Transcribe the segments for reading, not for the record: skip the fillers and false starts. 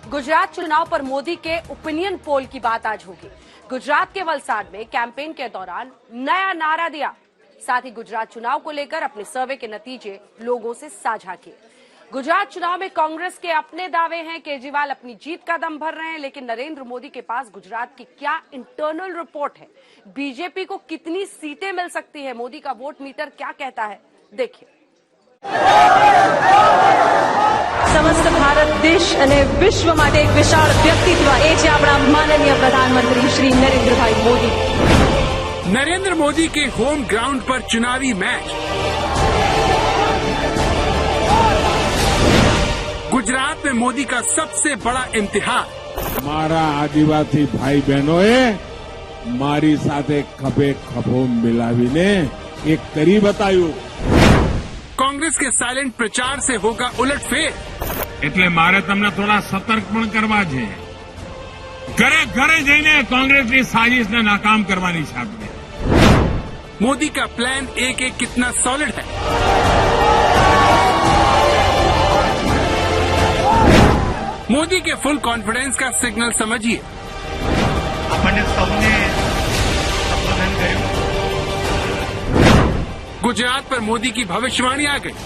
गुजरात चुनाव पर मोदी के ओपिनियन पोल की बात आज होगी। गुजरात के वलसाड में कैंपेन के दौरान नया नारा दिया, साथ ही गुजरात चुनाव को लेकर अपने सर्वे के नतीजे लोगों से साझा किए। गुजरात चुनाव में कांग्रेस के अपने दावे हैं, केजरीवाल अपनी जीत का दम भर रहे हैं, लेकिन नरेंद्र मोदी के पास गुजरात की क्या इंटरनल रिपोर्ट है, बीजेपी को कितनी सीटें मिल सकती है, मोदी का वोट मीटर क्या कहता है, देखिए। समस्त भारत देश અને વિશ્વ માટે એક વિશાળ વ્યક્તિત્વ એ છે આપણા માનનીય પ્રધાનમંત્રી શ્રી નરેન્દ્રભાઈ મોદી। नरेंद्र मोदी के होम ग्राउंड पर चुनावी मैच। गुजरात में मोदी का सबसे बड़ा इम्तिहान। मारा आदिवासी भाई बहनोए मारी साथे खभे खभो मिलावीने एक करी बतायु। कांग्रेस के साइलेंट प्रचार से होगा उलटफेर। એટલે મારે તમને થોડા સતર્ક પણ કરવા છે। ઘરે ઘરે જઈને કોંગ્રેસની સાजिशને નાકામ કરવાની છે આપણે। मोदी का प्लान एक एक कितना सॉलिड है। मोदी के फुल कॉन्फिडेंस का सिग्नल समझिए। આપણને સૌને સંબોધન કર્યું। गुजरात पर मोदी की भविष्यवाणी आ गई।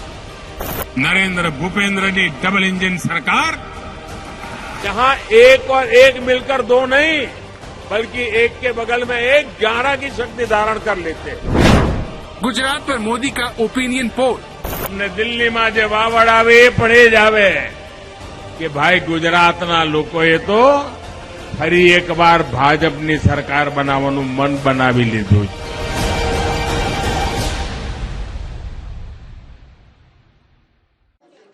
नरेंद्र भूपेंद्र जी डबल इंजन सरकार, जहां एक और एक मिलकर दो नहीं बल्कि एक के बगल में एक 11 की शक्ति धारण कर लेते। गुजरात पर मोदी का ओपिनियन पोल। हमने दिल्ली में जे वावड़ आवे पड़े जावे कि भाई गुजरातना लोकोए तो फरी एक बार भाजपनी सरकार बनावવાનું मन बनावी લીધું।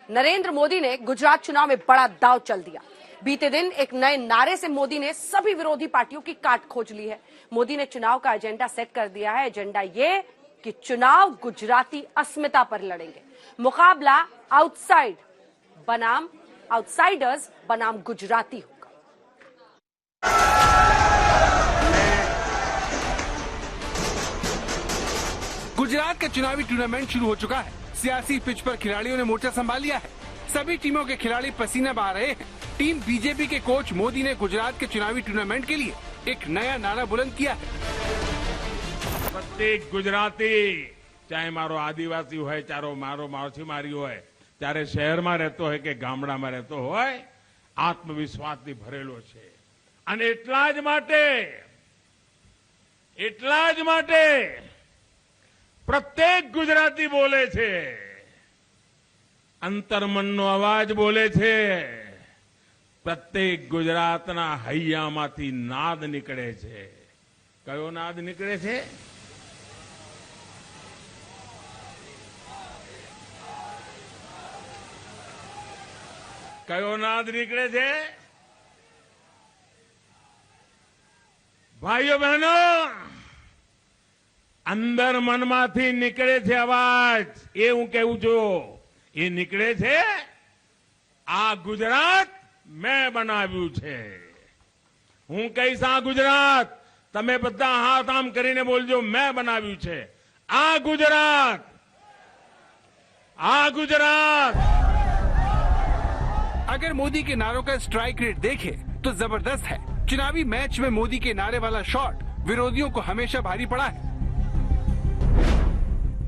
नरेंद्र मोदी ने गुजरात चुनाव में बड़ा दांव चल दिया। बीते दिन एक नए नारे से मोदी ने सभी विरोधी पार्टियों की काट खोज ली है। मोदी ने चुनाव का एजेंडा सेट कर दिया है। एजेंडा ये कि चुनाव गुजराती अस्मिता पर लड़ेंगे। मुकाबला आउटसाइड बनाम आउटसाइडर्स बनाम गुजराती होगा। गुजरात का चुनावी टूर्नामेंट शुरू हो चुका है। सियासी पिच पर खिलाड़ियों ने मोर्चा संभाल लिया है। सभी टीमों के खिलाड़ी पसीना बहा रहे हैं। टीम बीजेपी के कोच मोदी ने गुजरात के चुनावी टूर्नामेंट के लिए एक नया नारा बुलंद किया है। प्रत्येक गुजराती, चाहे मारो आदिवासी होय, चारो मारो माछीमारी होय, चाहे शहर में रहतो है कि गामड़ा में रहतो होय, आत्मविश्वास थी भरेलो छे। अने એટલા જ માટે प्रत्येक गुजराती बोले छे, अंतर्मनનો अवाज बोले छे। प्रत्येक गुजरातना હૈયામાંથી नाद निकळे छे। कयो नाद निकळे छे? कयो नाद निकळे छे? भाइयों बहनों, अंदर मनमांथी निकळे छे अवाज। ए हूँ कहूं छुं, ए निकळे छे आ गुजरात मैं बनाव्યું છે। હું કહીશ આ ગુજરાત, તમે બધા હાથ આમ કરીને બોલજો, मैं બનાવ્યું છે આ गुजरात, आ गुजरात। अगर मोदी के नारों का स्ट्राइक रेट देखें तो जबरदस्त है। चुनावी मैच में मोदी के नारे वाला शॉट विरोधियों को हमेशा भारी पड़ा है।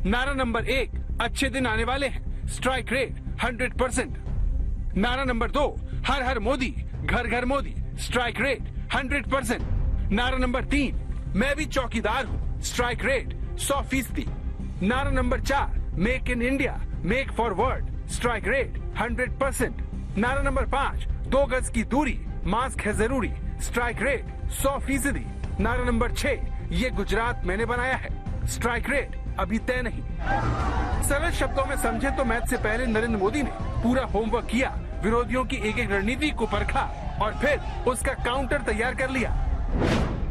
नारा नंबर 1, अच्छे दिन आने वाले हैं, स्ट्राइक रेट 100%। नारा नंबर 2, हर हर मोदी, घर घर मोदी, स्ट्राइक रेट 100%। नारा नंबर 3, मैं भी चौकीदार हूँ, स्ट्राइक रेट 100%। नारा number 4, make in India, make forward, strike rate 100%। नारा नंबर 5, 2 गज की दूरी, मास्क है जरूरी, स्ट्राइक रेट 100%। नारा नंबर 6, ये गुजरात मैंने बनाया है, स्ट्राइक रेट अभी तय नहीं। सरल शब्दों में समझे तो मैच से पहले नरेंद्र मोदी ने पूरा होमवर्क किया, विरोधियों की एक एक रणनीति को परखा और फिर उसका काउंटर तैयार कर लिया।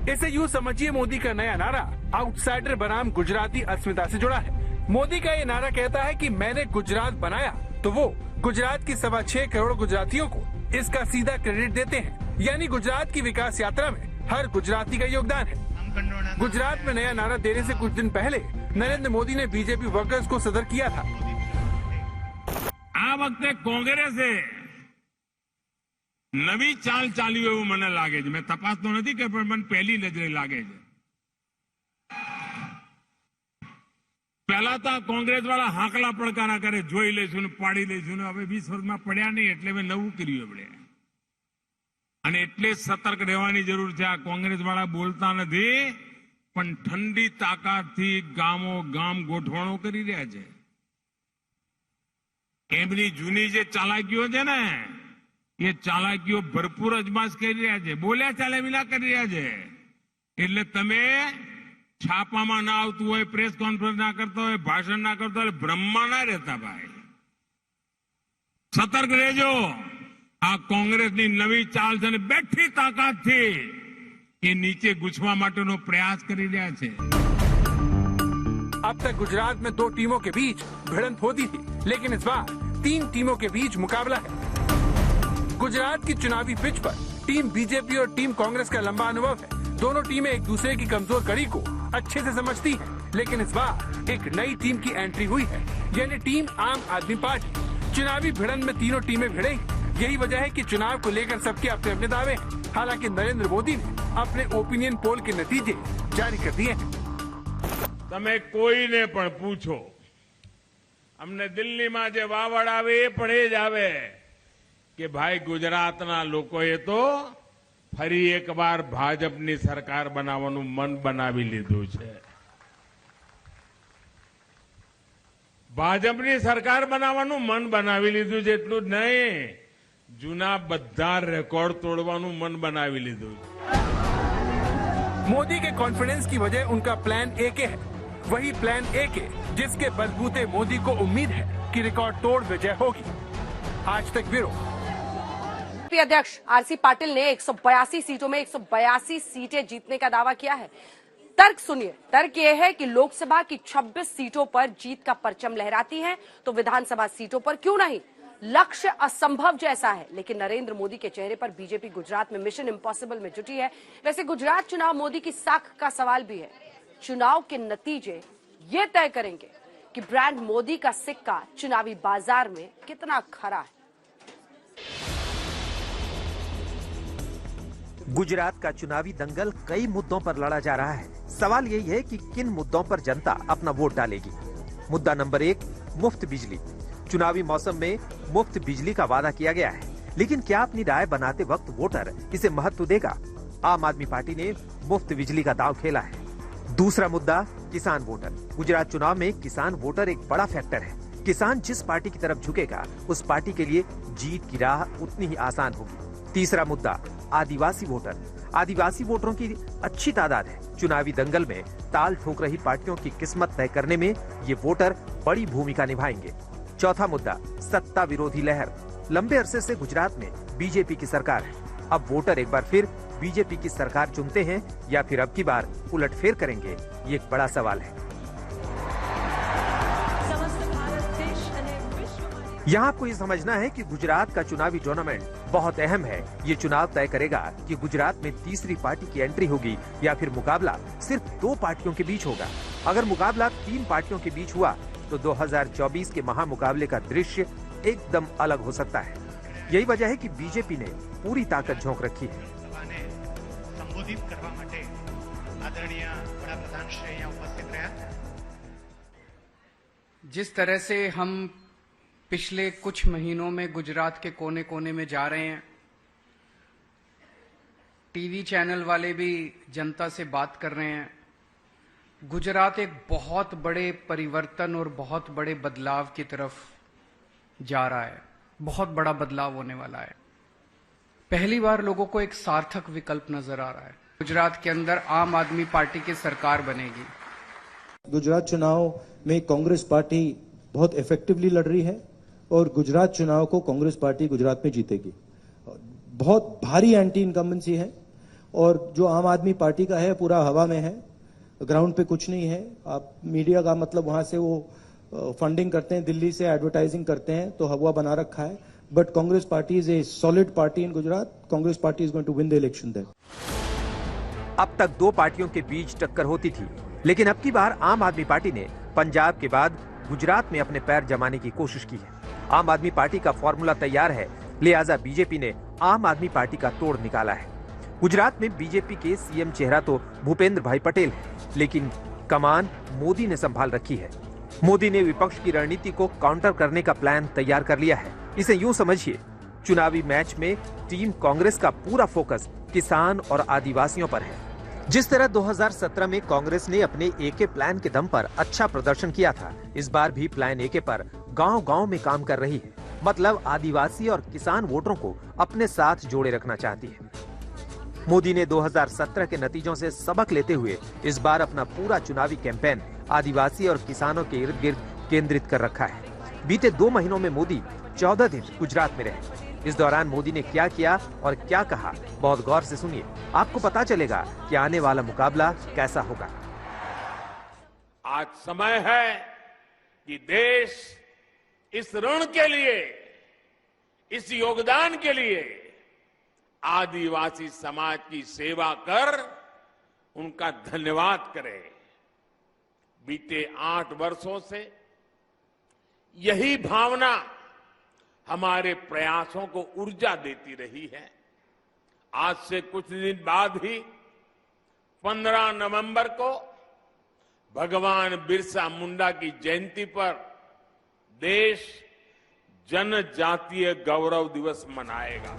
इसे यूं समझिए, मोदी का नया नारा आउटसाइडर बनाम गुजराती अस्मिता से जुड़ा है। मोदी का ये नारा कहता है कि मैंने गुजरात बनाया, तो वो गुजरात की 6.25 करोड़ गुजरातियों को इसका सीधा क्रेडिट देते हैं। यानी गुजरात की विकास यात्रा में हर गुजराती का योगदान है। गुजरात में नया नारा देने से कुछ दिन पहले नरेंद्र मोदी ने बीजेपी वर्कर्स को सदर किया था। આ વખતે કોંગ્રેસે નવી ચાલ ચાલ્યું એવું મને લાગે છે. મેં તપાસતો નથી કે પણ મને પહેલી નજરે લાગે છે. પહેલા તો કોંગ્રેસ વાળા હાંકલા પડકારા કરે, જોઈ લઈશું ને પાડી લઈશું ને. હવે 20 વર્ષમાં પડ્યા નહીં એટલે મેં નવું કર્યું આપણે. અને એટલે જ સતર્ક રહેવાની જરૂર છે. આ કોંગ્રેસ વાળા બોલતા નથી પણ ઠંડી તાકાતથી ગામો ગામ ગોઠવણો કરી રહ્યા છે. એમની જૂની જે ચાલાકીઓ છે ને એ ચાલાકીઓ ભરપૂર અજમાશ કરી રહ્યા છે. બોલ્યા ચાલે વિલા કરી રહ્યા છે. એટલે તમે છાપામાં ના આવતું હોય, પ્રેસ કોન્ફરન્સ ના કરતા હોય, ભાષણ ના કરતા હોય, ભ્રમમાં ના રહેતા ભાઈ. સતર્ક રહેજો. આ કોંગ્રેસની નવી ચાલ છે અને બેઠી તાકાતથી એ નીચે ઘૂસવા માટેનો પ્રયાસ કરી રહ્યા છે. अब तक गुजरात में 2 टीमों के बीच भिड़ंत होती थी, लेकिन इस बार 3 टीमों के बीच मुकाबला है. गुजरात की चुनावी पिच पर टीम बीजेपी और टीम कांग्रेस का लंबा अनुभव है. दोनों टीमें एक दूसरे की कमजोर कड़ी को अच्छे से समझती हैं, लेकिन इस बार एक नई टीम की एंट्री हुई है, यानी टीम आम आदमी पार्टी. चुनावी भिड़ंत में तीनों टीमें भिड़े. यही वजह है कि चुनाव को लेकर सबके अपने अपने दावे हैं. हालांकि नरेंद्र मोदी ने अपने ओपिनियन पोल के नतीजे जारी कर दिए हैं. તમે કોઈને પણ પૂછો, અમને દિલ્હીમાં જે વાવડ આવે એ પણ એ જ આવે કે ભાઈ ગુજરાતના લોકોએ તો ફરી એકવાર ભાજપની સરકાર બનાવવાનું મન બનાવી લીધું છે. ભાજપની સરકાર બનાવવાનું મન બનાવી લીધું છે. એટલું જ નહીં, જૂના બધા રેકોર્ડ તોડવાનું મન બનાવી લીધું છે. मोदी के कॉन्फिडेंस की वजह उनका प्लान ए के है. वही प्लान ए के जिसके बलबूते मोदी को उम्मीद है कि रिकॉर्ड तोड़ विजय होगी. आज तक ब्यूरो. अध्यक्ष आरसी पाटिल ने 182 सीटों में 182 सीटें जीतने का दावा किया है. तर्क सुनिए. तर्क यह है कि लोकसभा की 26 सीटों पर जीत का परचम लहराती है, तो विधानसभा सीटों पर क्यों नहीं. लक्ष्य असंभव जैसा है, लेकिन नरेंद्र मोदी के चेहरे पर बीजेपी गुजरात में मिशन इम्पॉसिबल में जुटी है. वैसे गुजरात चुनाव मोदी की साख का सवाल भी है. चुनाव के नतीजे ये तय करेंगे कि ब्रांड मोदी का सिक्का चुनावी बाजार में कितना खरा है. गुजरात का चुनावी दंगल कई मुद्दों पर लड़ा जा रहा है. सवाल यही है कि किन मुद्दों पर जनता अपना वोट डालेगी. मुद्दा नंबर 1, मुफ्त बिजली. चुनावी मौसम में मुफ्त बिजली का वादा किया गया है, लेकिन क्या अपनी राय बनाते वक्त वोटर इसे महत्व देगा. आम आदमी पार्टी ने मुफ्त बिजली का दांव खेला है. दूसरा मुद्दा, किसान वोटर. गुजरात चुनाव में किसान वोटर एक बड़ा फैक्टर है. किसान जिस पार्टी की तरफ झुकेगा उस पार्टी के लिए जीत की राह उतनी ही आसान होगी. तीसरा मुद्दा, आदिवासी वोटर. आदिवासी वोटरों की अच्छी तादाद है. चुनावी दंगल में ताल ठोक रही पार्टियों की किस्मत तय करने में ये वोटर बड़ी भूमिका निभाएंगे. चौथा मुद्दा, सत्ता विरोधी लहर. लंबे अरसे से गुजरात में बीजेपी की सरकार है. अब वोटर एक बार फिर बीजेपी की सरकार चुनते हैं या फिर अब की बार उलटफेर करेंगे, ये एक बड़ा सवाल है. यहाँ आपको ये समझना है कि गुजरात का चुनावी टूर्नामेंट बहुत अहम है. ये चुनाव तय करेगा कि गुजरात में तीसरी पार्टी की एंट्री होगी या फिर मुकाबला सिर्फ 2 पार्टियों के बीच होगा. अगर मुकाबला 3 पार्टियों के बीच हुआ तो 2024 के महामुकाबले का दृश्य एकदम अलग हो सकता है. यही वजह है कि बीजेपी ने पूरी ताकत झोंक रखी है. संबोधित करवा माटे आदरणीय वडाप्रधान श्री यहाँ उपस्थित रहा. जिस तरह से हम पिछले कुछ महीनों में गुजरात के कोने कोने में जा रहे हैं, टीवी चैनल वाले भी जनता से बात कर रहे हैं. गुजरात एक बहुत बड़े परिवर्तन और बहुत बड़े बदलाव की तरफ जा रहा है. बहुत बड़ा बदलाव होने वाला है. पहली बार लोगों को एक सार्थक विकल्प नजर आ रहा है. गुजरात के अंदर आम आदमी पार्टी की सरकार बनेगी. गुजरात चुनाव में कांग्रेस पार्टी बहुत इफेक्टिवली लड़ रही है और गुजरात चुनाव को कांग्रेस पार्टी गुजरात में जीतेगी. बहुत भारी एंटी इनकम्बेंसी है और जो आम आदमी पार्टी का है पूरा हवा में है, ग्राउंड पे कुछ नहीं है. आप मीडिया का मतलब वहां से वो फंडिंग करते हैं, दिल्ली से एडवर्टाइजिंग करते हैं, तो हवा बना रखा है. But Congress party is a solid party in Gujarat. Congress party is going to win the election there. अब तक 2 पार्टियों के बीच टक्कर होती थी, लेकिन अब की बार आम आदमी पार्टी ने पंजाब के बाद गुजरात में अपने पैर जमाने की कोशिश की है. आम आदमी पार्टी का फॉर्मूला तैयार है. लिहाजा बीजेपी ने आम आदमी पार्टी का तोड़ निकाला है। गुजरात में बीजेपी के सीएम चेहरा तो भूपेंद्र भाई पटेल है, लेकिन कमान मोदी ने संभाल रखी है। मोदी ने विपक्ष की रणनीति को काउंटर करने का प्लान तैयार कर लिया है। इसे यूं समझिए, चुनावी मैच में टीम कांग्रेस का पूरा फोकस किसान और आदिवासियों पर है। जिस तरह 2017 में कांग्रेस ने अपने एके प्लान के दम पर अच्छा प्रदर्शन किया था, इस बार भी प्लान एके पर गांव-गांव में काम कर रही है। मतलब आदिवासी और किसान वोटरों को अपने साथ जोड़े रखना चाहती है। मोदी ने 2017 के नतीजों से सबक लेते हुए इस बार अपना पूरा चुनावी कैंपेन आदिवासी और किसानों के इर्द गिर्द केंद्रित कर रखा है। बीते 2 महीनों में मोदी 14 दिन गुजरात में रहे। इस दौरान मोदी ने क्या किया और क्या कहा, बहुत गौर से सुनिए, आपको पता चलेगा कि आने वाला मुकाबला कैसा होगा। आज समय है कि देश इस ऋण के लिए, इस योगदान के लिए आदिवासी समाज की सेवा कर उनका धन्यवाद करे। बीते 8 वर्षों से यही भावना हमारे प्रयासों को ऊर्जा देती रही है। आज से कुछ दिन बाद ही 15 नवंबर को भगवान बिरसा मुंडा की जयंती पर देश जनजातीय गौरव दिवस मनाएगा।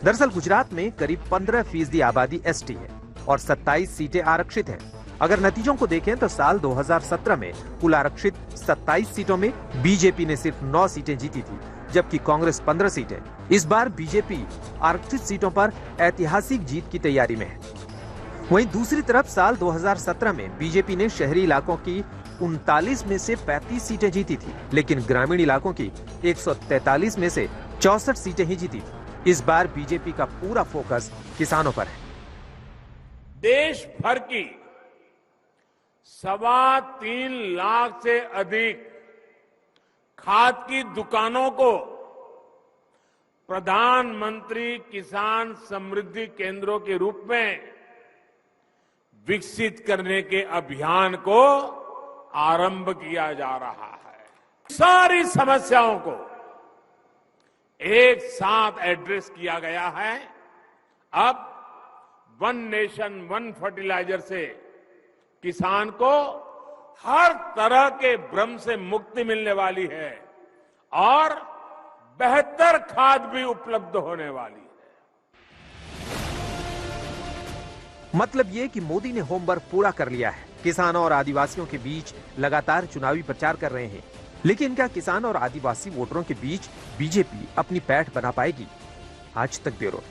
दरअसल गुजरात में करीब 15% आबादी एसटी है और 27 सीटें आरक्षित हैं। अगर नतीजों को देखें तो साल 2017 में कुल आरक्षित 27 सीटों में बीजेपी ने सिर्फ 9 सीटें जीती थी, जबकि कांग्रेस 15 सीटें। इस बार बीजेपी आरक्षित सीटों पर ऐतिहासिक जीत की तैयारी में है। वहीं दूसरी तरफ साल 2017 में बीजेपी ने शहरी इलाकों की 39 में से 35 सीटें जीती थी, लेकिन ग्रामीण इलाकों की 143 में से 64 सीटें ही जीती थी। इस बार बीजेपी का पूरा फोकस किसानों पर है। देश भर की 3.25 लाख से अधिक खाद की दुकानों को प्रधानमंत्री किसान समृद्धि केंद्रों के रूप में विकसित करने के अभियान को आरंभ किया जा रहा है। सारी समस्याओं को एक साथ एड्रेस किया गया है। अब वन नेशन वन फर्टिलाइजर से किसान को हर तरह के भ्रम से मुक्ति मिलने वाली है और बेहतर खाद भी उपलब्ध होने वाली है। मतलब ये कि मोदी ने होमवर्क पूरा कर लिया है। किसानों और आदिवासियों के बीच लगातार चुनावी प्रचार कर रहे हैं, लेकिन क्या किसान और आदिवासी वोटरों के बीच बीजेपी अपनी पैठ बना पाएगी? आज तक ब्यूरो।